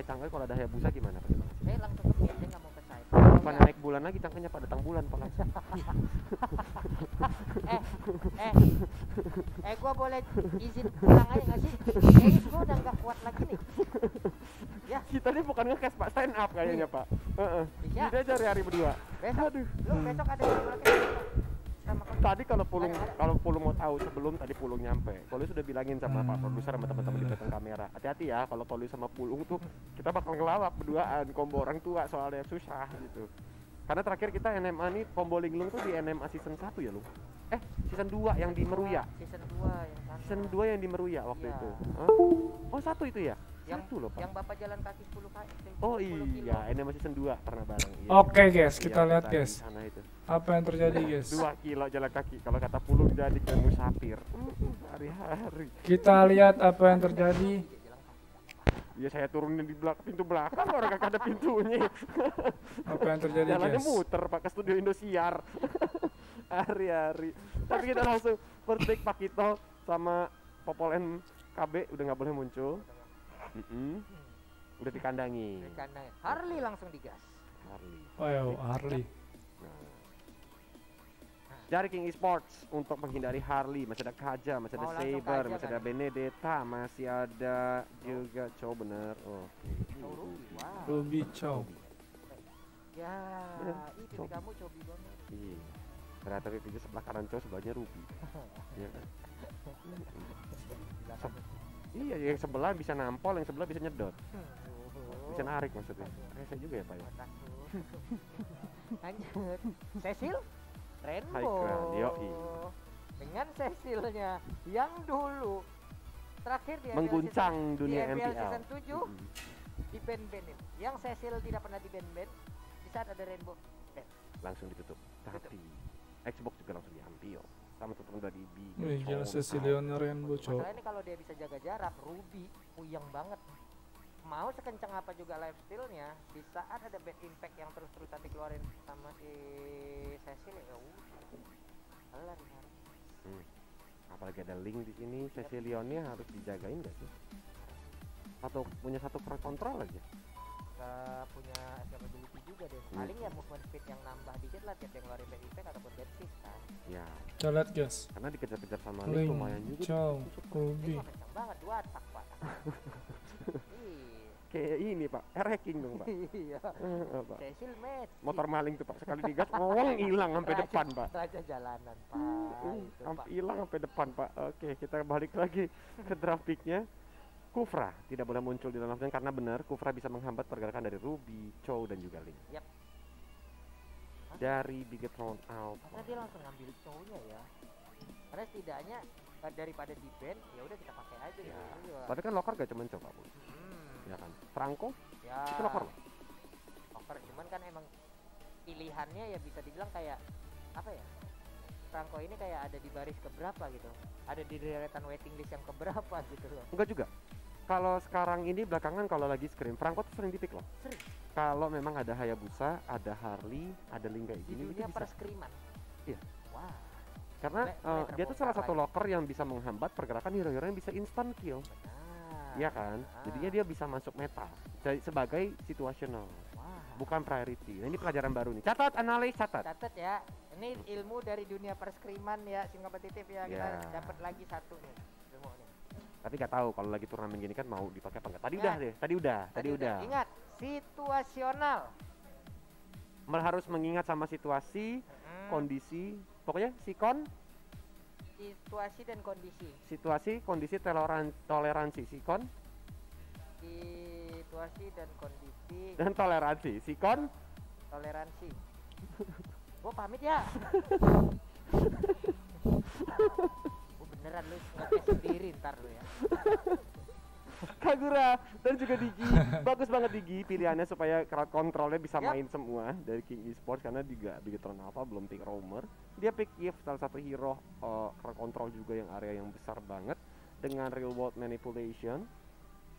Cangkanya kalau ada Hayabusa gimana Pak? Saya langsung ke pit, saya nggak mau ke side. Bukan naik bulan lagi cangkanya Pak, datang bulan Pak langsung. Gua boleh izin pulang aja nggak sih? Kayaknya gua udah nggak kuat lagi nih. Ya. Kita ini bukan nge-cash Pak, stand up kayaknya Pak. Bisa. Kita cari hari berdua. Besok. Aduh. Lu besok ada yang boleh sama kamu. Tadi kalau Pulung mau tahu sebelum tadi Pulung nyampe, Tolus sudah bilangin sama Pak produser sama teman-teman di belakang kamera, hati-hati ya kalau Tolus sama Pulung tuh kita bakal ngelawak berduaan, combo orang tua soalnya susah gitu. Karena terakhir kita NMA nih combo linglung tuh di NMA season 1 ya lu? Season 2 yang di Meruya. Season 2 yang sana. Season 2 yang di Meruya waktu Iya. itu. Oh 1 itu ya? Yang Satu loh Pak. Yang Bapak jalan kaki 10 kaki. Oh iya, NMA season 2 pernah bareng. Iya. Oke guys, kita Iya, lihat tadi guys. di sana itu. Apa yang terjadi guys? 2 kilo jalan kaki. Kalau kata Pulung jadi ke musafir. Hari-hari. Kita lihat apa yang terjadi. Ya saya turunin di pintu belakang, orang gak ada pintunya. Apa yang terjadi Jalannya guys? muter Pak ke studio Indosiar. Hari-hari. Tapi kita langsung first take Pak Kito sama Popol NKB udah nggak boleh muncul. Udah dikandangi. Harley langsung digas. Harley. Wow, Harley. Dari King Esports untuk menghindari Harley, masih ada Kaja, masih ada Mau langsung Saber, Kaja masih kan? ada Benedetta, masih ada juga Chow bener. Oh. Wow. Ruby Chow. Ya, Bener. pipi kamu cobi banget. Iya. Ternyata pipinya sebelah kanan Chow, sebelahnya Ruby. Iya kan? Iya, yang sebelah bisa nampol, yang sebelah bisa nyedot. Bisa narik maksudnya. Saya juga ya Pak ya. Lanjut. Cecil Rainbow. High ground, yoi. Dengan Cecilnya yang dulu terakhir di Mengguncang season, dunia di MPL. season 7 di band-bandin. Yang Cecil tidak pernah di band-band, di saat ada Rainbow band. Langsung ditutup. Tapi Xbox juga langsung diambil. Sama tutup dari Wih, gila Cecilionnya Rainbow Chow. Masalahnya kalau dia bisa jaga jarak, Ruby puyeng banget. Mau sekencang apa juga lifestyle-nya, di saat ada bad impact yang terus-terusan dikeluarin sama si Cecil ya udah. Kelar ini. Apalagi ada link di sini, Cecilionnya harus dijagain gak sih? Atau punya satu front control aja? Gak punya escapability juga deh. Paling ya movement speed yang nambah dikit lah tiap dia ngeluarin bad impact ataupun dead shift kan. Ya, Kita lihat guys. karena dikejar-kejar sama link Link, lumayan juga. Chow, Ini Ruby. mah kencang banget, 2 atak pak. Kayak ini Pak, hacking dong Pak. Iya. Pak. Cecil match. Motor maling tuh Pak, sekali digas, hilang sampai depan Pak. Raja jalanan pak. Itu, Pak. Sampai hilang sampai depan Pak. Oke, kita balik lagi ke draft pick-nya. Kufra tidak boleh muncul di dalam lane karena benar Kufra bisa menghambat pergerakan dari Ruby, Chow dan juga Link. Yap. Dari Bigetron out. Karena dia langsung ngambil cowoknya ya. Karena setidaknya daripada di band ya udah kita pakai aja Ya. gitu. Tapi kan locker gak cuma Chow Pak. Ya kan. Franco Ya. itu locker loh. Locker cuman kan emang pilihannya ya bisa dibilang kayak apa ya? Franco ini kayak ada di baris keberapa gitu. Ada di deretan waiting list yang keberapa gitu loh. Enggak juga. Kalau sekarang ini belakangan kalau lagi scrim, Franco tuh sering dipick loh. Sering. Kalau memang ada Hayabusa, ada Harley, ada Link kayak Di gini, itu dunia bisa. perskriman. Iya. Wah. Karena dia tuh salah satu lagi. locker yang bisa menghambat pergerakan hero-hero yang bisa instant kill. Benar. Iya kan? Jadinya dia bisa masuk meta sebagai situational, Wah. bukan priority. Nah, ini pelajaran baru nih. Catat, analis, catat. Catat ya. Ini ilmu dari dunia perskriman ya, sim kompetitif ya. Kita Ya. dapat lagi satu nih. Ilmu nih. Tapi nggak tahu kalau lagi turnamen gini kan mau dipakai apa enggak. Tadi Ya. udah deh, tadi udah. Ingat, situasional. Harus mengingat sama situasi, kondisi, pokoknya sikon, Situasi dan kondisi. situasi, kondisi, toleransi, sikon, Situasi dan kondisi. dan toleransi, sikon. Toleransi. Gua pamit ya. Gua beneran lu ngetes sendiri ntar lu ya. Kagura dan juga Digi. Bagus banget Digi pilihannya supaya crowd controlnya bisa Yap. main semua dari King Esports karena juga Bigetron Alpha belum pick Roamer. Dia pick Yves, salah satu hero crowd control juga yang area yang besar banget dengan real world manipulation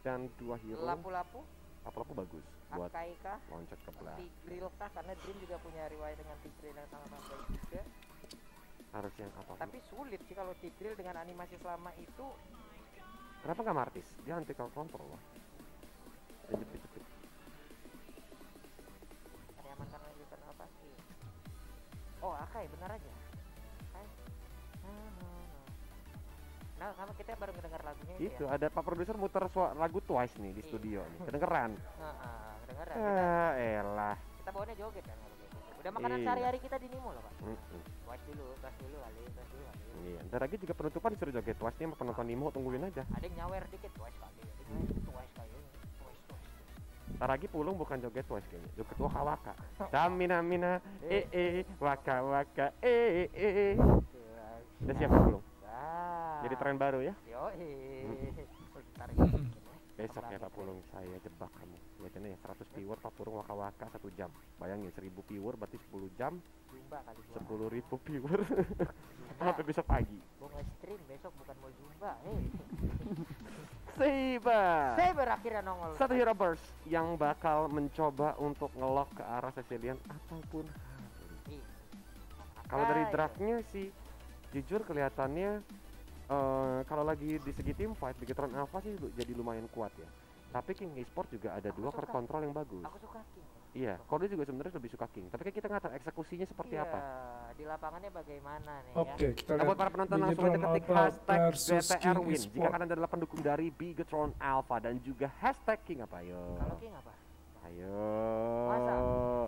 dan 2 hero. Lapu-lapu, Lapu-lapu bagus buat Akaika, loncat ke belakang. Tigreal kah? Karena Dream juga punya riwayat dengan Tigreal yang sangat baik juga. Harus yang apa? Tapi sulit sih kalau Tigreal dengan animasi selama itu. Kenapa nggak Martis? Dia anti crowd control loh. Dan jepit-jepit. dengar aja. Nah, sama kita baru ngedengar lagunya Itu ya. ada Pak Produser muter lagu Twice nih di studio nih. Kedengeran. Kedengeran. Elah. Kita bawanya joget kan kalau kayak gitu. Udah makanan Iya. sehari-hari kita di Nimo loh, Pak. Mm-mm. Gas dulu kali. Iya, ntar lagi juga penutupan disuruh joget Twice nih sama penonton Nimo, tungguin aja. Ada yang nyawer dikit twice kali. Twice. Ntar lagi Pulung bukan joget Twice kayaknya, joget waka waka. Damina mina waka waka Udah siap Pak Pulung? Jadi tren baru ya? Yoi. Besok ya Pak Pulung, saya jebak kamu. Lihatin ya 100 viewer Pak Pulung waka waka 1 jam. Bayangin 1000 viewer berarti 10 jam, Zumba kali gua. 10.000 viewer. Sampai besok pagi. Gua nge-stream besok bukan mau Zumba. Saya berakhirnya nongol. Satu hero burst yang bakal mencoba untuk ngelok ke arah Cecilian ataupun Harley. Kalau dari draftnya sih jujur kelihatannya kalau lagi di segi team fight Bigetron Alpha sih jadi lumayan kuat ya. Tapi King Esport juga ada dua core control yang bagus. Aku suka King. Iya, kalau dia juga sebenarnya lebih suka King. Tapi kan kita nggak tahu eksekusinya seperti Iya, apa. di lapangannya bagaimana nih Oke, ya. kita Nah, lihat buat para penonton langsung aja Bigetron ketik Alpha hashtag versus BTR King Win jika Esport. kalian adalah pendukung dari Bigetron Alpha dan juga hashtag King apa yo. Kalau King apa? Ayo. Masa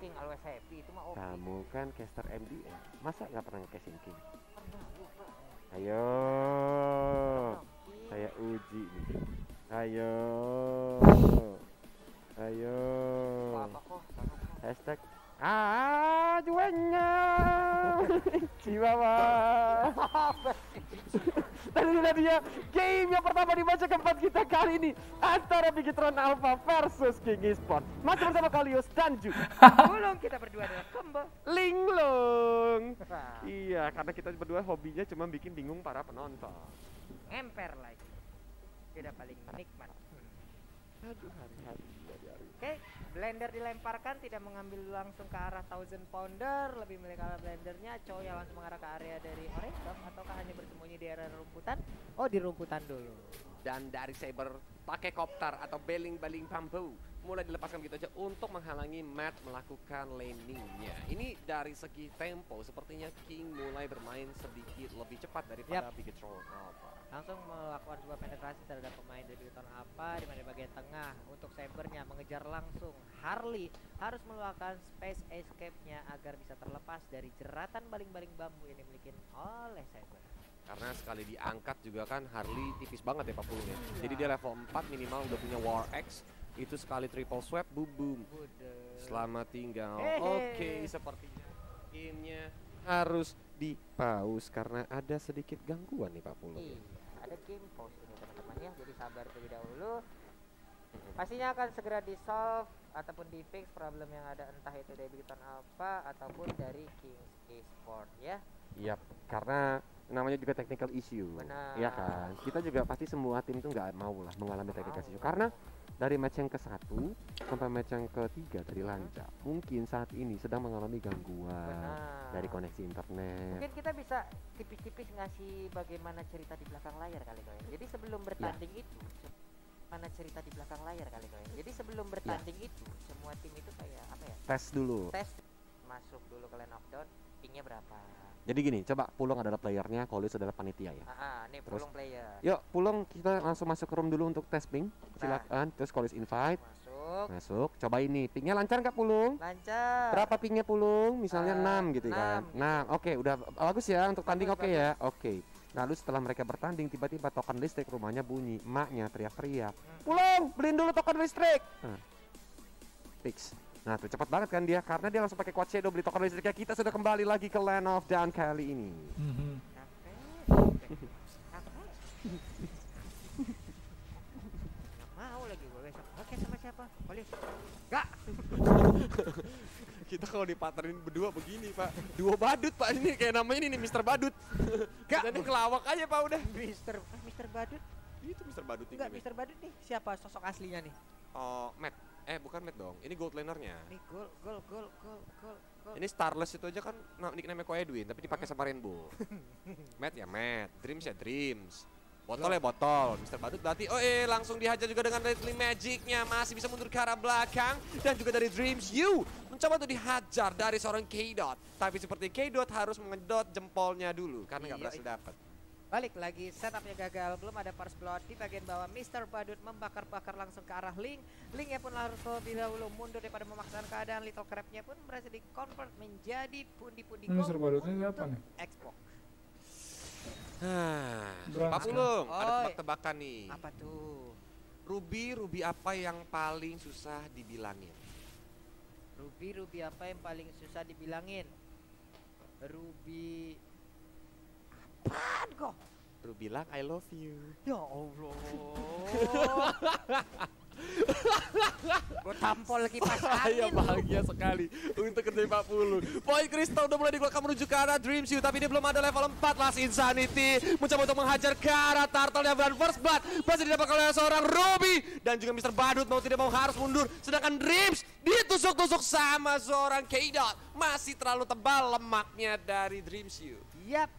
King always happy itu mah oke. Kamu kan caster MDM, masa nggak pernah nge-casing King? Pernah lupa. Ayo, King. saya uji nih. Ayo, ayo. Apa kok? Sama kok. Hashtag juanya Chihuahua. Dan ini dia game yang pertama dibaca keempat kita kali ini antara Bigetron Alpha versus King Esport. Masih bersama Kalius dan juga Pulung kita berdua adalah combo. Linglung. Iya, karena kita berdua hobinya cuma bikin bingung para penonton. Emper lagi. Sudah paling nikmat. Aduh, hari-hari. Oke, blender dilemparkan tidak mengambil langsung ke arah 1000 pounder, lebih memilih arah blendernya. Chow yang langsung mengarah ke area dari orange dog ataukah hanya bersembunyi di area rumputan? Oh, di rumputan dulu. Dan dari Saber pakai koptar atau baling-baling bambu mulai dilepaskan gitu aja untuk menghalangi Matt melakukan landingnya. Ini dari segi tempo sepertinya King mulai bermain sedikit lebih cepat daripada Bigetron Alpha. Langsung melakukan sebuah penetrasi terhadap pemain dari Bigetron Alpha di mana di bagian tengah. Untuk Sabernya mengejar langsung. Harley harus melakukan space escape-nya agar bisa terlepas dari jeratan baling-baling bambu yang dimiliki oleh Saber. Karena sekali diangkat juga kan Harley tipis banget ya Pak Pulung ya. Jadi dia level 4 minimal udah punya War X. Itu sekali triple swap, boom boom. Selamat tinggal. Oke, sepertinya gamenya harus di pause karena ada sedikit gangguan nih Pak Pulung. Iya, ada game pause ini teman-teman ya. Jadi sabar terlebih dahulu. Pastinya akan segera di solve ataupun di fix problem yang ada entah itu dari Bigetron Alpha ataupun dari Kings Esport ya. Iya, karena namanya juga technical issue. Benar. Iya kan? Kita juga pasti semua tim tuh nggak mau lah mengalami technical issue karena dari match yang ke-1 sampai match yang ke-3 dari Lanca mungkin saat ini sedang mengalami gangguan Benar. dari koneksi internet. Mungkin kita bisa tipis-tipis ngasih bagaimana cerita di belakang layar kali kalian. Jadi sebelum bertanding itu mana cerita di belakang layar kali kalian. Jadi sebelum bertanding itu semua tim itu kayak apa ya? Tes dulu. Tes masuk dulu ke line of down, pingnya berapa? Jadi gini, coba Pulung adalah playernya, Kolius adalah panitia ya. Nih Terus? Pulung player. Yuk, Pulung kita langsung masuk ke room dulu untuk tes ping. Silakan. Terus Kolius invite. Masuk. Coba ini. Pingnya lancar nggak Pulung? Lancar. Berapa pingnya Pulung? Misalnya 6 gitu 6 kan. gitu. 6. Oke, udah bagus ya untuk tanding Bagus, oke ya. Oke. Lalu setelah mereka bertanding tiba-tiba token listrik rumahnya bunyi. Emaknya teriak-teriak. Pulung, beliin dulu token listrik. Fix. Nah tuh cepat banget kan dia karena dia langsung pakai quad shadow beli token listriknya. Kita sudah kembali lagi ke Land of Dawn kali ini. Nggak mau lagi gue besok. Oke, sama siapa? Polis. Gak. Kita kalau dipartnerin berdua begini Pak. Duo badut Pak, ini kayak namanya ini nih Mr. Badut. Gak. Jadi kelawak aja Pak udah. Mister Badut. Itu Mr. Badut ini. Enggak, Mister Badut nih. Siapa sosok aslinya nih? Oh, Matt. Bukan Matt dong. Ini gold lanernya. Nih gol. Ini Starless itu aja kan nickname ko Edwin tapi dipakai sama Rainbow. Matt ya Matt, Dreams ya Dreams. Botol ya botol. Mr. Badut berarti langsung dihajar juga dengan Deadly Magic-nya. Masih bisa mundur ke arah belakang. Dan juga dari Dreams You mencoba untuk dihajar dari seorang K-Dot. Tapi seperti K-Dot harus mengedot jempolnya dulu karena nggak berhasil dapat. Balik lagi, setupnya gagal, belum ada First Blood di bagian bawah. Mr. Badut membakar-bakar langsung ke arah Link. Linknya pun harus lebih dahulu mundur daripada memaksakan keadaan. Little Crab-nya pun berhasil di-convert menjadi pundi-pundi Ini Mr. Badutnya siapa nih? Xbox. Pak Pulung, ada tebak-tebakan nih. Apa tuh? Ruby apa yang paling susah dibilangin? Ruby apa yang paling susah dibilangin? Ruby... Apaan kok? Ruby bilang I love you. Ya Allah. Gue tampol kipas Saya angin. bahagia sekali untuk kerja Pak Pulung. Poin Kristal udah mulai dikeluarkan menuju ke arah Dreams You, tapi dia belum ada level 4. Last Insanity mencoba untuk menghajar ke arah Turtle yang First Blood masih didapatkan oleh seorang Ruby, dan juga Mr. Badut mau tidak mau harus mundur, sedangkan Dreams ditusuk-tusuk sama seorang K-Dot. Masih terlalu tebal lemaknya dari Dreams You. Yap.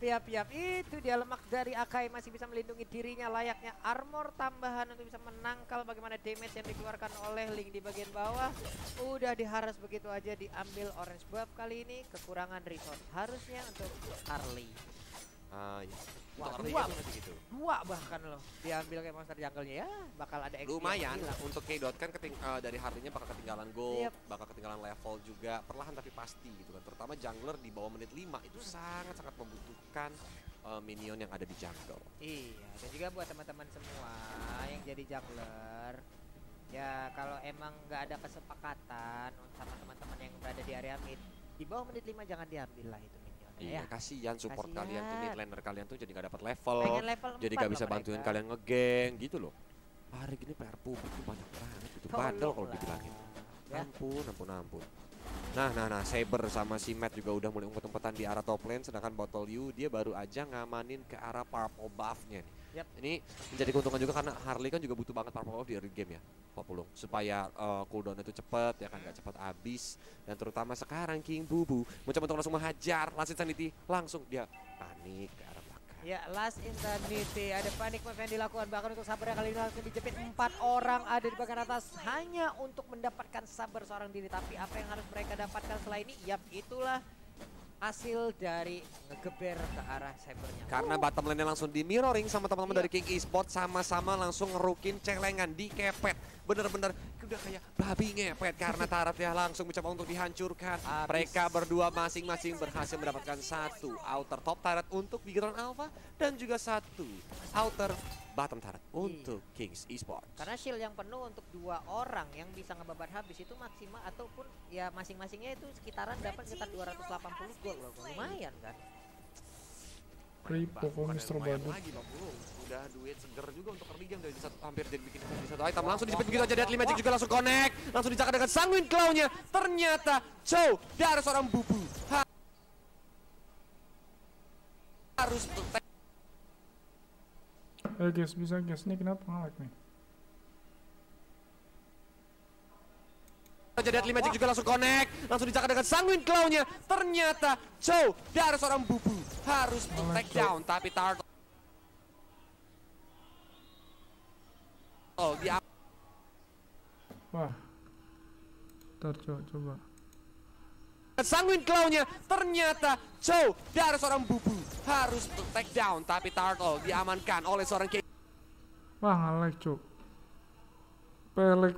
Itu dia lemak dari Akai, masih bisa melindungi dirinya layaknya armor tambahan untuk bisa menangkal bagaimana damage yang dikeluarkan oleh Link di bagian bawah. Udah diharas begitu aja, diambil orange buff kali ini. Kekurangan resource harusnya untuk Harley. Ya. Wah, dua bahkan loh diambil kayak monster jungle-nya, ya bakal ada XP lumayan yang hilang. untuk K-Dot kan dari Harley-nya bakal ketinggalan gold, Yep. bakal ketinggalan level juga perlahan tapi pasti gitu kan. Terutama jungler di bawah menit 5 itu sangat-sangat membutuhkan minion yang ada di jungle. Iya, dan juga buat teman-teman semua yang jadi jungler, ya kalau emang nggak ada kesepakatan sama teman-teman yang berada di area mid, di bawah menit 5 jangan diambil lah itu minionnya. Iya, Ya. kasihan support Kasihan. kalian tuh, mid laner kalian tuh jadi nggak dapat level, Pengen level jadi 4 nggak bisa loh bantuin mereka. kalian ngegeng gitu loh. Hari gini PR publik tuh banyak banget gitu, bandel kalau Tolonglah. dibilangin. Ya. Ampun. Nah, Saber sama si Matt juga udah mulai umpet-umpetan di arah top lane, sedangkan Bottle You dia baru aja ngamanin ke arah purple buff-nya nih. Yap. Ini menjadi keuntungan juga karena Harley kan juga butuh banget purple buff di early game ya, Pak Pulung, supaya cooldown itu cepet ya kan, nggak cepet habis. Dan terutama sekarang King Bubu mencoba untuk langsung menghajar Last Insanity, langsung dia panik ke arah belakang. Ya, Last Insanity, ada panic move yang dilakukan bahkan untuk Saber yang kali ini langsung dijepit 4 orang ada di bagian atas hanya untuk mendapatkan Saber seorang diri. Tapi apa yang harus mereka dapatkan setelah ini? Yap, itulah hasil dari ngegeber ke arah Sabernya. Karena bottom lane-nya langsung di mirroring sama teman-teman dari King Esports, sama-sama langsung ngerukin celengan, dikepet. Bener-bener udah kayak babi ngepet karena tarafnya langsung mencoba untuk dihancurkan. Mereka berdua masing-masing berhasil mendapatkan satu outer top turret untuk Bigron Alpha dan juga satu outer bottom turret untuk Kings Esports. Karena shield yang penuh untuk 2 orang yang bisa ngebabat habis itu maksimal, ataupun ya masing-masingnya itu sekitaran dapat sekitar 280 gold loh. Lumayan kan? Kripo kok Mr. Badut. Lagi Pak Pulung, udah duit seger juga untuk early game dari hampir jadi bikin satu item. Langsung dijepit begitu aja, Deadly Magic juga langsung connect. Langsung dicakar dengan Sanguine Claw-nya. Ternyata Chow dari seorang Bubu harus Guys, bisa guys, ini kenapa nge-lag nih? aja. Deadly Magic juga langsung connect. Langsung dicakar dengan Sanguine Claw-nya. Ternyata Chow dari seorang Bubu harus take down, tapi Turtle dia Wah. Ntar coba. Sanguine Claw-nya. Ternyata Chow dari seorang Bubu harus take down, tapi Turtle diamankan oleh seorang K. Wah, nge-lag cuk. Pelek.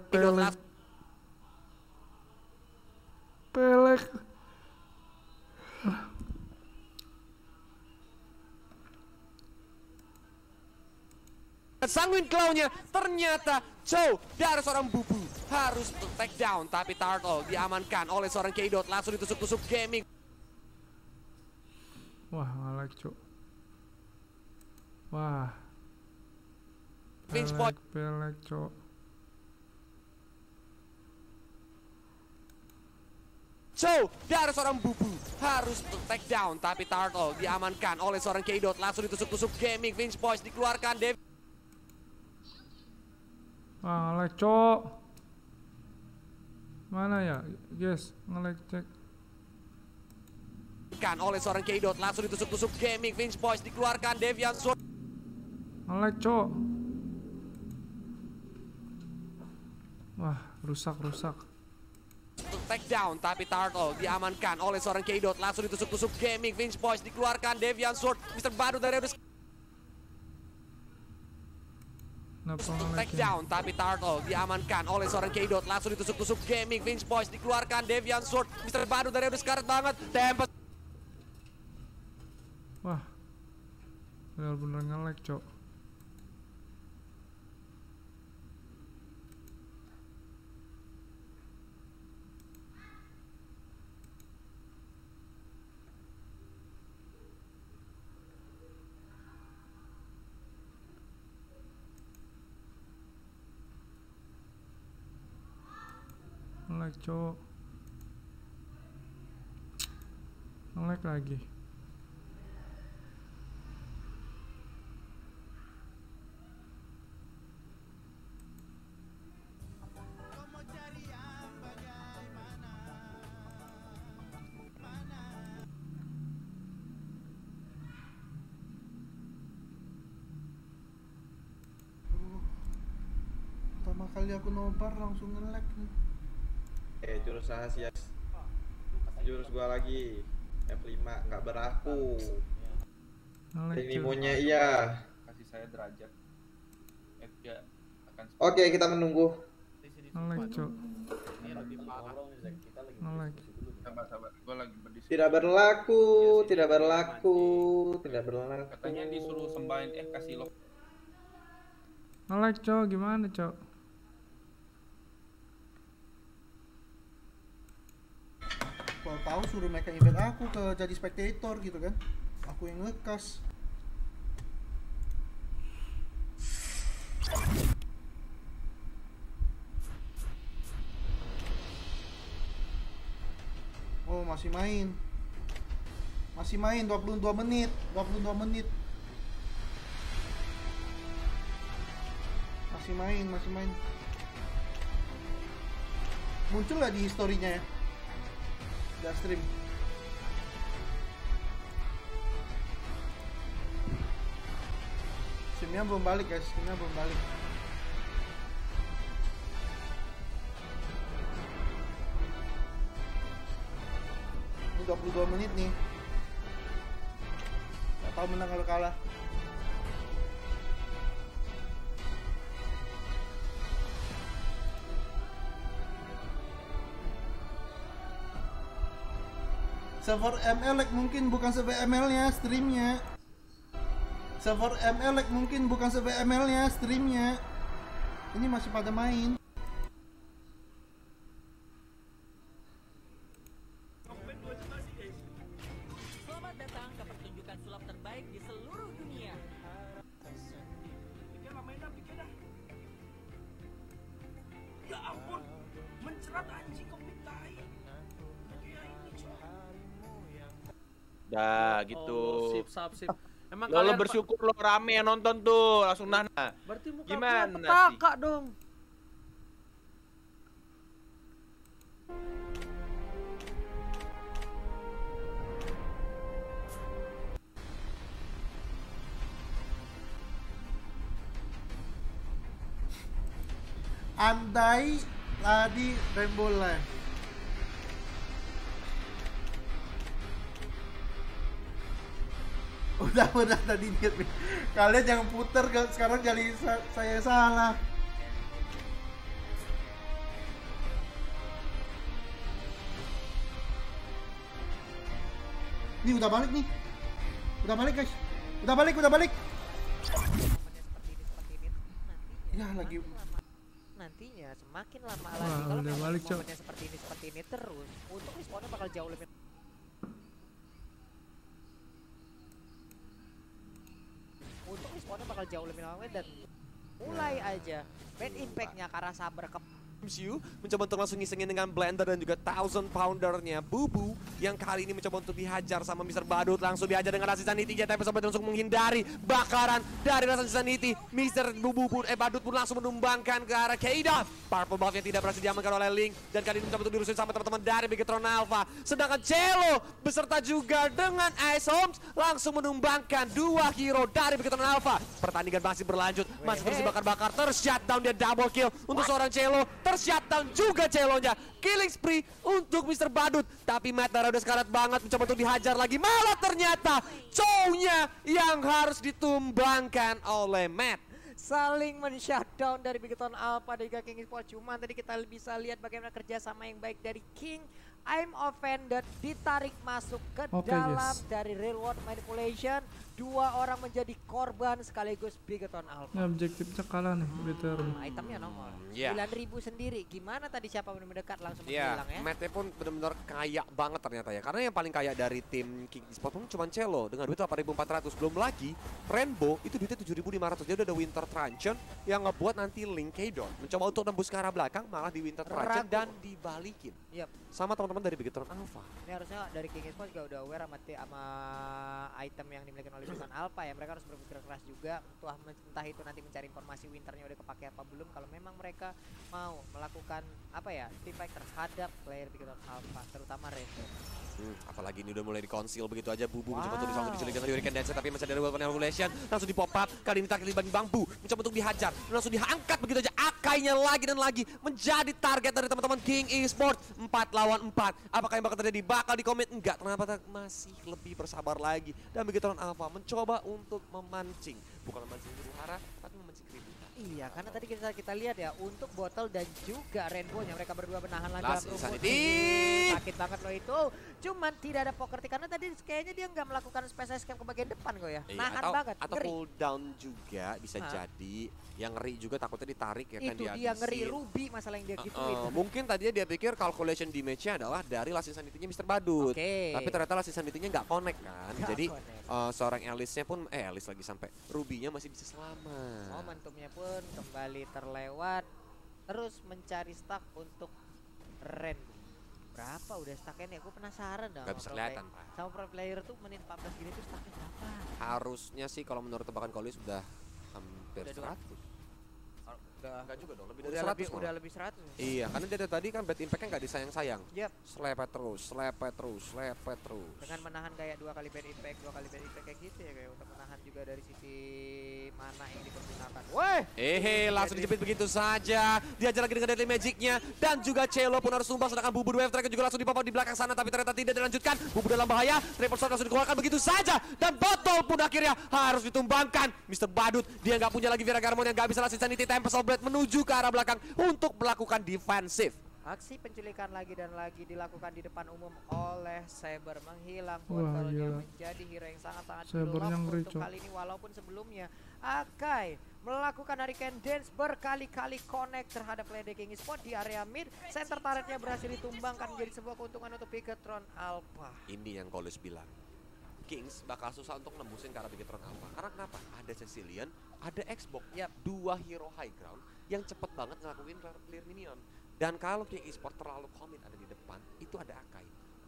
Sanguine Claw-nya. Ternyata Chow dari seorang Bubu harus take down, tapi Turtle diamankan oleh seorang K-Dot. Langsung ditusuk-tusuk gaming. Wah, nge-lag cuk. Wah. Pinch point. Pelek cuk. Chow dari seorang Bubu harus take down, tapi Turtle diamankan oleh seorang K-Dot. Langsung ditusuk-tusuk gaming. Pinch point dikeluarkan. Wah, nge-lag cuk. Mana ya? Guys, nge-lag cek. Oleh seorang K-Dot. Langsung ditusuk-tusuk gaming. Pinch point dikeluarkan. Devian Sword Nge-lag, cok. Wah, rusak. Untuk take down, tapi Turtle diamankan oleh seorang K-Dot. Langsung ditusuk-tusuk gaming. Vince Boys dikeluarkan. Deviant Sword, Mr. Badu dari Eudis. Kenapa Untuk nge-lag take ya? down, tapi Turtle diamankan oleh seorang K-Dot. Langsung ditusuk-tusuk gaming. Vince Boys dikeluarkan. Deviant Sword, Mr. Badu dari Eudis karet banget. Tempest. Wah, bener-bener nge-lag, cok. Nge-lag, cok. Nge-lag lagi. Pertama kali aku nobar langsung nge-lag nih. Jurus rahasia. Jurus gua lagi. F5 nggak berlaku. Nge-lag, cok. Animonya iya. Kasih saya derajat. Dia akan Oke, kita menunggu. Nge-lag, cok. Nge-lag. sabar. Gua lagi berdiskusi. Tidak berlaku, tidak berlaku, tidak berlaku. Katanya disuruh sembahin kasih lo. Nge-lag, cok. Gimana, cok? Kalau tahu suruh mereka invite aku ke jadi spectator gitu kan. Aku yang ngekas. Oh, masih main. Masih main 22 menit, 22 menit. Masih main, masih main. Muncul nggak di historinya ya? Udah stream. Streamnya belum balik guys, streamnya belum balik. Ini 22 menit nih. Gak tau menang atau kalah. Server ML lag mungkin bukan server ML nya streamnya. Server ML lag mungkin bukan server ML nya streamnya. Ini masih pada main. Selamat datang ke pertunjukan sulap terbaik di seluruh dunia. Ya ampun, mencerat anjing kepik tai. Dah gitu. Sip. Emang Lo kalian bersyukur lo rame yang nonton tuh langsung nana. berarti muka Gimana gua sih? petaka dong. Andai tadi Rainbow Live. Udah tadi niat. Kalian jangan puter sekarang jadi saya salah. Nih udah balik nih. Udah balik guys. Udah balik. Momennya seperti ini Ya lagi. nantinya semakin lama Wah, lagi kalau udah memang balik, Cok. momennya seperti ini terus, untuk responnya bakal jauh lebih lama dan mulai aja bad impactnya karena sabar ke Shu mencoba untuk langsung ngisengin dengan blender dan juga 1000 poundernya Bubu yang kali ini mencoba untuk dihajar sama Mr. Badut, langsung dihajar dengan Rasi Sanity. Tapi sampai langsung menghindari bakaran dari Rasi Sanity. Mr. Bubu pun Badut pun langsung menumbangkan ke arah Keidot. Purple buff yang tidak berhasil diamankan oleh Link dan kali ini mencoba untuk dirusuhin sama teman-teman dari Bigetron Alpha. Sedangkan Cello beserta juga dengan Ice Homes langsung menumbangkan 2 hero dari Bigetron Alpha. Pertandingan masih berlanjut, masih terus dibakar-bakar, tershutdown dia double kill untuk seorang Cello. Tershutdown juga Celonya. Killing spree untuk Mr. Badut. Tapi Matt Dara udah sekarat banget mencoba untuk dihajar lagi. Malah ternyata Chow-nya yang harus ditumbangkan oleh Matt. Saling men-shutdown dari Bigetron Alpha dan juga King Esports. Cuman tadi kita bisa lihat bagaimana kerjasama yang baik dari King. I'm offended, ditarik masuk ke dalam dari real world manipulation. 2 orang menjadi korban sekaligus Bigetron Alpha. Ya, objektifnya kalah nih, veteran. Itemnya nongol. 9.000 Yeah. sendiri. Gimana tadi siapa benar mendekat langsung Iya, menghilang ya? Matt-nya pun benar-benar kaya banget ternyata ya. Karena yang paling kaya dari tim King Esports pun cuma Cello dengan duit 8.400. Belum lagi Rainbow itu duitnya 7.500. Dia udah ada Winter Truncheon yang ngebuat nanti Link Keidot mencoba untuk nembus ke arah belakang, malah di Winter Truncheon dan dibalikin. Yep. Sama teman-teman dari Bigetron Alpha. Ini harusnya dari King Esports juga udah aware sama item yang dimiliki oleh Bigetron Alpha ya. Mereka harus berpikir keras juga entah itu nanti mencari informasi winternya udah kepake apa belum. Kalau memang mereka mau melakukan apa ya, team fight terhadap player Bigetron Alpha, terutama Rainbow. Apalagi ini udah mulai dikonsil begitu aja. Bubu mencoba untuk langsung diculik dengan Hurricane Dancer, tapi masih ada weapon evolution. Langsung di pop up, kali ini tarik ban bambu, mencoba untuk dihajar, langsung diangkat begitu aja. Akainya lagi dan lagi menjadi target dari teman-teman King Esports. 4 lawan 4. Apakah yang bakal terjadi? Bakal dikomit? Enggak, ternyata masih lebih bersabar lagi. Dan Bigetron Alpha mencoba untuk memancing, bukan memancing huru-hara, tapi memancing keributan. Iya, karena tadi kita lihat ya, untuk Bottle dan juga Rainbow-nya mereka berdua menahan lagi Last dalam Insanity. Sakit banget loh itu. Cuman tidak ada pokerti karena tadi kayaknya dia nggak melakukan space escape ke bagian depan kok ya. Nahan banget. Atau ngeri. cooldown juga bisa jadi. Yang ngeri juga takutnya ditarik ya kan, Itu dia ngeri Ruby masalah yang dia gituin. Mungkin tadinya dia pikir calculation damage-nya adalah dari Last Insanity-nya Mr. Badut. Tapi ternyata Last Insanity-nya nggak connect kan. Jadi seorang Alice-nya pun Alice lagi sampai Ruby-nya masih bisa selamat. Momentumnya pun kembali terlewat. Terus mencari stack untuk Rainbow. Berapa udah stacknya nih? Aku penasaran dah. Gak bisa kelihatan, Pak. Sama pro player tuh menit 14 gini tuh stacknya berapa? Harusnya sih kalau menurut tebakan Kolis sudah hampir 100. Enggak juga dong, lebih dari 100 udah lebih 100. Iya, karena dia tadi kan bad impact-nya nggak disayang-sayang. Yep. Slepet terus. Dengan menahan kayak 2 kali bad impact kayak gitu ya, kayak untuk menahan juga dari sisi mana yang dipergunakan. Woi! Langsung dijepit begitu saja. Diajar lagi dengan deadly magic-nya dan juga Cello pun harus tumbang, sedangkan Bubu Wave Tracker juga langsung dipapau di belakang sana, tapi ternyata tidak dilanjutkan. Bubu dalam bahaya, triple shot langsung dikeluarkan begitu saja dan botol pun akhirnya harus ditumbangkan. Mr. Badut dia nggak punya lagi Vera Garmon yang nggak bisa Last Insanity, Tempest of Blade menuju ke arah belakang untuk melakukan defensif. Aksi penculikan lagi dan lagi dilakukan di depan umum oleh Saber, menghilang Wah, botolnya gila. menjadi hero yang sangat-sangat Sabernya belok ngeri, untuk Cok. kali ini, walaupun sebelumnya Akai melakukan Hurricane Dance berkali-kali connect terhadap player King Esports di area mid. Center turretnya berhasil ditumbangkan menjadi sebuah keuntungan untuk Bigetron Alpha. Ini yang Kolis bilang, Kings bakal susah untuk nembusin ke arah Bigetron Alpha. Karena kenapa? Ada Cecilian, ada Xbox, 2 hero high ground yang cepet banget ngelakuin clear minion. Dan kalau King Esports terlalu komit ada di depan, itu ada Akai.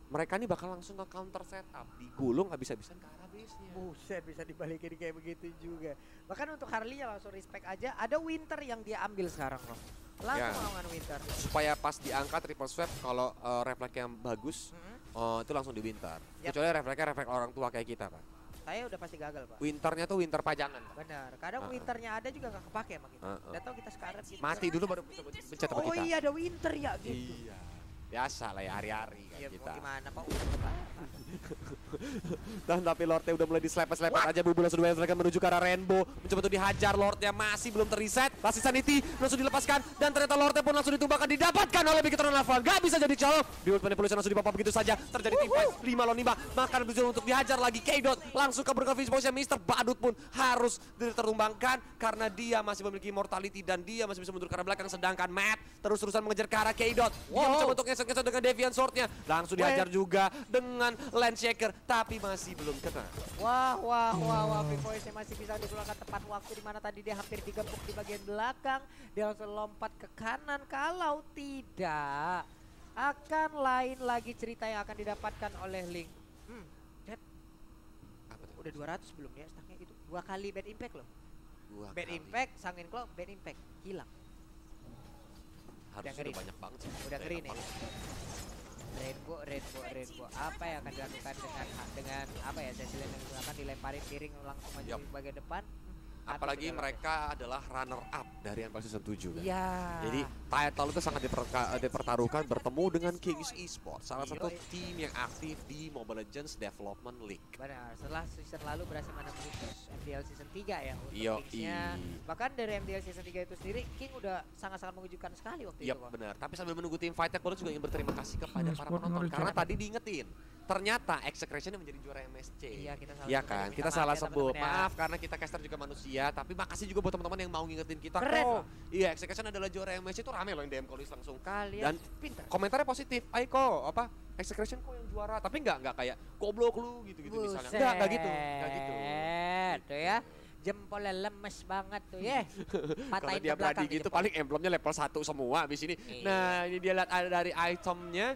Mereka ini bakal langsung ke counter setup, digulung habis-habisan ke arah base-nya. Buset, bisa dibalikin kayak begitu juga. Bahkan untuk Harley-nya langsung respect aja. Ada Winter yang dia ambil sekarang loh. Langsung melawan Winter. Supaya pas diangkat triple swap, kalau refleks yang bagus, itu langsung di Winter. Kecuali refleksnya refleks orang tua kayak kita, Pak. Saya udah pasti gagal, Pak. Winternya tuh winter pajangan, Pak. Benar. Kadang winternya ada juga nggak kepake sama kita. Udah tau kita sekarang gitu. Mati dulu baru pencet sama kita. Oh iya, ada winter ya gitu. Iya. Biasa lah ya, hari-hari kan Iya, kita. mau gimana, Pak? Dan tapi Lordnya udah mulai dislepet-slepet aja. Bubu langsung menuju ke arah Rainbow, mencoba untuk dihajar. Lordnya masih belum teriset. Last Insanity langsung dilepaskan dan ternyata Lordnya pun langsung ditumbangkan, didapatkan oleh Bigetron Alpha. Gak bisa jadi calon. Build manipulation langsung dipapap begitu saja. Terjadi team fight 5 lawan 5. Makan berjuang untuk dihajar lagi. Keidot langsung kabur ke finish position. Mr. Badut pun harus diterumbangkan karena dia masih memiliki immortality dan dia masih bisa mundur ke arah belakang. Sedangkan Matt terus-terusan mengejar ke arah Keidot. Dia mencoba untuk ngesot-ngesot dengan Deviant Sword-nya. Langsung dihajar juga dengan Land Shaker, tapi masih belum kena. Wah, Big Boys masih bisa dikeluarkan tepat waktu di mana tadi dia hampir digempuk di bagian belakang. Dia langsung lompat ke kanan, kalau tidak akan lain lagi cerita yang akan didapatkan oleh Link. Jet. Udah 200 belum ya stacknya itu? 2 kali bad impact loh. Bad impact, Sangin Claw, bad impact, hilang. Harusnya udah banyak banget sih. Udah ngeri nih. Rainbow. Apa yang akan dilakukan dengan apa ya? Cecil yang akan dilemparin piring langsung maju di bagian depan. Apalagi mereka adalah runner up dari MPL Season 7 kan. Iya. Jadi title itu sangat dipertaruhkan bertemu dengan Kings Esports, salah satu tim yang aktif di Mobile Legends Development League. Benar, setelah season lalu berhasil menembus MDL Season 3 ya untuk Kingsnya. Bahkan dari MDL Season 3 itu sendiri, King udah sangat-sangat mengejutkan sekali waktu itu. Iya benar, tapi sambil menunggu tim fight Tech juga ingin berterima kasih kepada para penonton. Karena tadi diingetin, ternyata Execration yang menjadi juara MSC. Iya kan, kita salah sebut. Maaf karena kita caster juga manusia, tapi makasih juga buat teman-teman yang mau ngingetin kita. Keren. Iya, Execution adalah juara MSC itu rame loh yang DM Kolis langsung. Kalian dan pintar. Komentarnya positif. Ayo kok apa? Execution kok yang juara, tapi enggak kayak goblok lu gitu-gitu misalnya. Enggak gitu. Tuh ya. Jempolnya lemes banget tuh ya. Kalau dia berani gitu paling emblemnya level 1 semua habis ini. Nah, ini dia lihat ada dari itemnya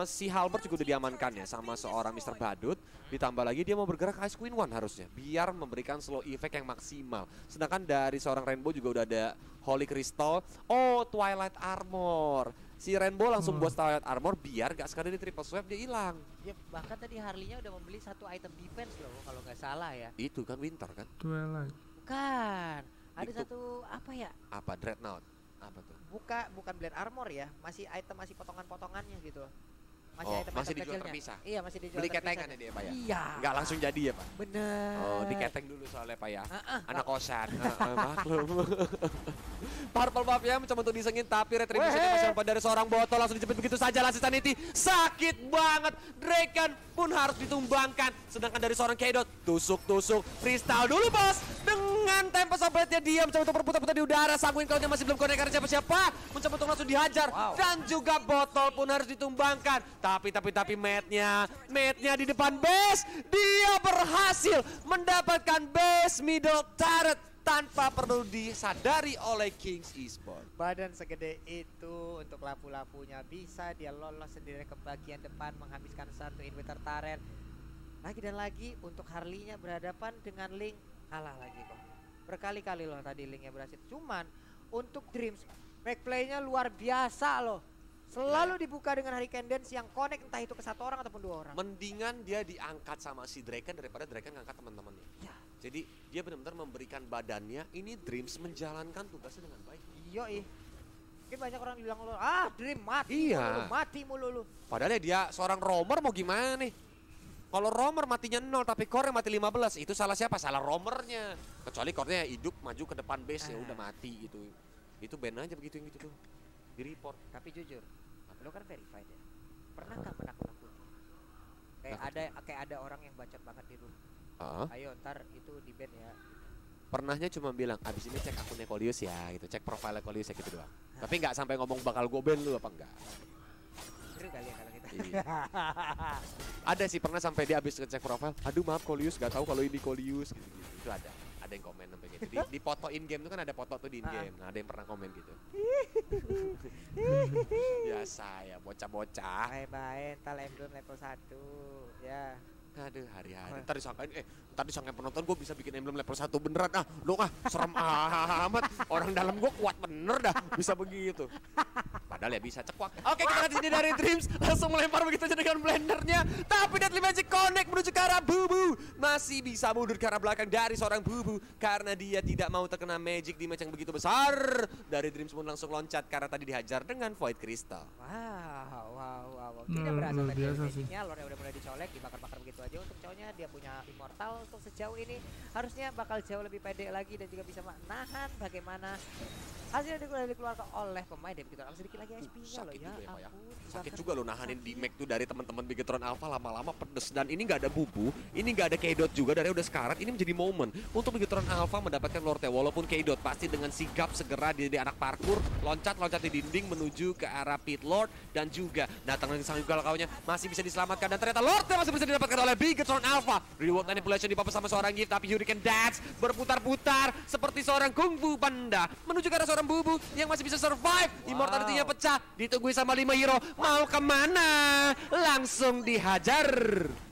si Halbert juga udah diamankan ya sama seorang Mr. Badut. Ditambah lagi dia mau bergerak ke Ice Queen 1 harusnya biar memberikan slow effect yang maksimal. Sedangkan dari seorang Rainbow juga udah ada Holy Crystal. Oh, Twilight Armor. Si Rainbow langsung buat Twilight Armor biar gak sekali di triple swipe dia hilang. Ya, bahkan tadi Harley-nya udah membeli 1 item defense loh kalau nggak salah ya. Itu kan Winter kan? Twilight. Bukan. Ada itu. Satu apa ya? Apa Dreadnought? Apa tuh? Bukan Blade Armor ya, masih potongan-potongannya gitu. Masih dijual terpisah? Iya, masih dijual beli terpisah. ketengan ya dia Pak ya? Iya. Nggak langsung jadi ya Pak? Bener. Oh, diketeng dulu soalnya Pak ya? Anak kosan. Maklum. Purple Buff ya mencoba untuk disengin, tapi retributionnya masih lompat dari seorang botol, langsung dijepit begitu saja. Last Insanity sakit banget. Draken pun harus ditumbangkan. Sedangkan dari seorang Kedot, tusuk. Freestyle dulu bos. Dengan tempo sobretnya dia mencoba untuk berputar-putar di udara. Sanguin Cloud-nya masih belum connect karena siapa-siapa. Mencoba untuk langsung dihajar. Dan juga botol pun harus ditumbangkan. Tapi mate-nya di depan base. Dia berhasil mendapatkan base middle turret tanpa perlu disadari oleh Kings Esports. Badan segede itu untuk lapu-lapunya bisa dia lolos sendiri ke bagian depan menghabiskan 1 inhibitor turret. Lagi dan lagi untuk Harley-nya berhadapan dengan Link, kalah lagi kok. Berkali-kali loh tadi Link-nya berhasil. Cuman untuk Dreams backplay-nya luar biasa loh. Selalu dibuka dengan Hurricane Dance yang connect entah itu ke 1 orang ataupun 2 orang. Mendingan dia diangkat sama si Draken daripada Draken ngangkat teman-temannya. Ya. Jadi dia benar-benar memberikan badannya. Ini Dreams menjalankan tugasnya dengan baik. Iya Mungkin banyak orang bilang lo, Dream mati mulu lu. Padahal ya dia seorang roamer mau gimana nih? Kalau roamer matinya 0 tapi core mati 15, itu salah siapa? Salah roamernya. Kecuali core-nya hidup maju ke depan base ya udah mati gitu. Itu ban aja begitu yang gitu tuh. Di report. Tapi jujur, lo kan verified ya. Pernahkah menakut-nakuti? Kayak ada orang yang bacot banget di room. Ayo ntar itu di ban ya. Pernahnya cuma bilang abis ini cek akunnya Kolius ya gitu, cek profile Kolius ya gitu doang. Tapi nggak sampai ngomong bakal gue ban lu apa enggak. Seru kali ya kalau kita. Ada sih pernah sampai dia abis ngecek profile, aduh maaf Kolius nggak tahu kalau ini Kolius gitu. Itu ada yang komen sampai gitu. Di foto in game itu kan ada foto tuh di in game. Nah, ada yang pernah komen gitu. Biasa ya bocah-bocah. Bye-bye, entar emblem level 1 ya. Aduh hari-hari. Ntar disangkain penonton gue bisa bikin emblem level 1 beneran. Lu serem amat. Orang dalam gue kuat bener dah bisa begitu. Padahal ya bisa cekwak. Oke, kita lihat sini dari Dreams langsung melempar begitu aja dengan blendernya. Tapi Deadly Magic connect menuju ke arah Bubu. Masih bisa mundur ke arah belakang dari seorang Bubu karena dia tidak mau terkena magic damage yang begitu besar. Dari Dreams pun langsung loncat karena tadi dihajar dengan Void Crystal. Wow. Tidak berasa tadi magicnya, lore udah mulai dicolek, dibakar-bakar begitu aja. Untuk cowoknya dia punya immortal untuk sejauh ini harusnya bakal jauh lebih pede lagi dan juga bisa menahan bagaimana hasilnya dikeluarkan oleh pemain. Dia begitu sedikit lagi SP-nya loh ya. sakit juga loh nahanin di make tuh dari teman-teman Bigetron Alpha, lama-lama pedes. Dan ini nggak ada bubu, ini nggak ada K-Dot juga, dari udah sekarat. Ini menjadi momen untuk Bigetron Alpha mendapatkan Lordnya. Walaupun K-Dot pasti dengan sigap segera di anak parkur, loncat di dinding menuju ke arah pit Lord. Dan juga datang dengan sang galakaunya masih bisa diselamatkan. Dan ternyata Lordnya masih bisa didapatkan oleh Bigetron Alpha. Reward manipulation dipapa sama seorang Gift, tapi Hurricane Dance berputar-putar seperti seorang Kung Fu Panda menuju ke arah seorang Bubu yang masih bisa survive. Immortality-nya pecah, ditungguin sama 5 hero. Mau kemana? Langsung dihajar.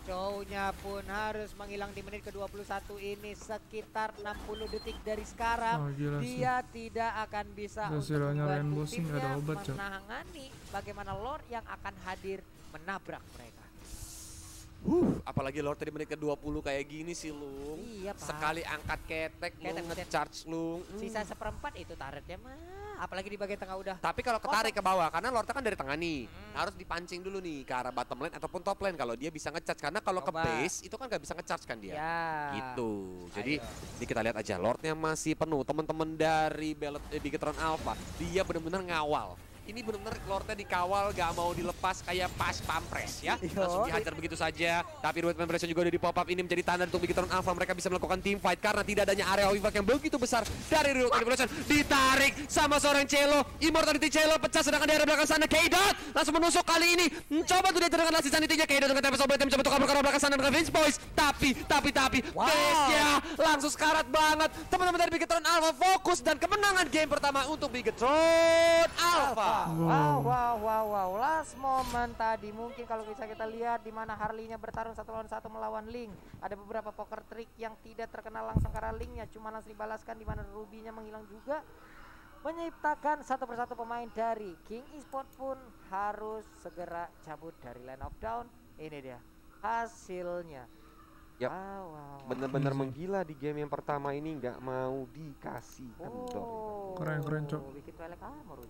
Show-nya pun harus menghilang di menit ke-21 ini, sekitar 60 detik dari sekarang. Gila dia tidak akan bisa untuk membantu timnya menangani bagaimana Lord yang akan hadir menabrak mereka. Apalagi Lord tadi menit ke-20 kayak gini sih, Lung. Iya, Pak. Sekali angkat ketek, Lung nge-charge, Lung. Sisa seperempat itu turretnya mah. Apalagi di bagian tengah udah. Tapi kalau ketarik ke bawah, karena Lordnya kan dari tengah nih. Harus dipancing dulu nih ke arah bottom lane ataupun top lane kalau dia bisa nge-charge. Karena kalau ke base, itu kan gak bisa nge-charge kan dia. Ya. Gitu. Jadi ini kita lihat aja, Lordnya masih penuh. Teman-teman dari Bigetron Alpha, dia benar-benar ngawal. Ini benar-benar Lordnya dikawal, gak mau dilepas kayak pas pampres ya. Langsung dihajar begitu saja. Tapi Reward Manipulation juga udah di pop up. Ini menjadi tanda untuk Bigetron Alpha. Mereka bisa melakukan team fight karena tidak adanya area wivak yang begitu besar dari Reward Manipulation. Ditarik sama seorang Cello. Immortality Cello pecah, sedangkan di area belakang sana K-Dot langsung menusuk kali ini. Coba tuh dia dengan last sanity-nya. K-Dot dengan TP Sobat mencoba untuk kabur ke arah belakang sana dengan Vince Boys. Tapi base-nya langsung sekarat banget. Teman-teman dari Bigetron Alpha fokus dan kemenangan game pertama untuk Bigetron Alpha. Wow. Last moment tadi mungkin kalau bisa kita lihat di mana Harley-nya bertarung 1 lawan 1 melawan Link. Ada beberapa poker trick yang tidak terkenal langsung karena Link-nya cuma langsung dibalaskan, di mana Ruby-nya menghilang juga. Menyiptakan satu persatu pemain dari King Esport pun harus segera cabut dari Land of Dawn. Ini dia hasilnya. Yap. Bener-bener menggila di game yang pertama ini, nggak mau dikasih kendor. Keren, Cok. Bikin pelek armor.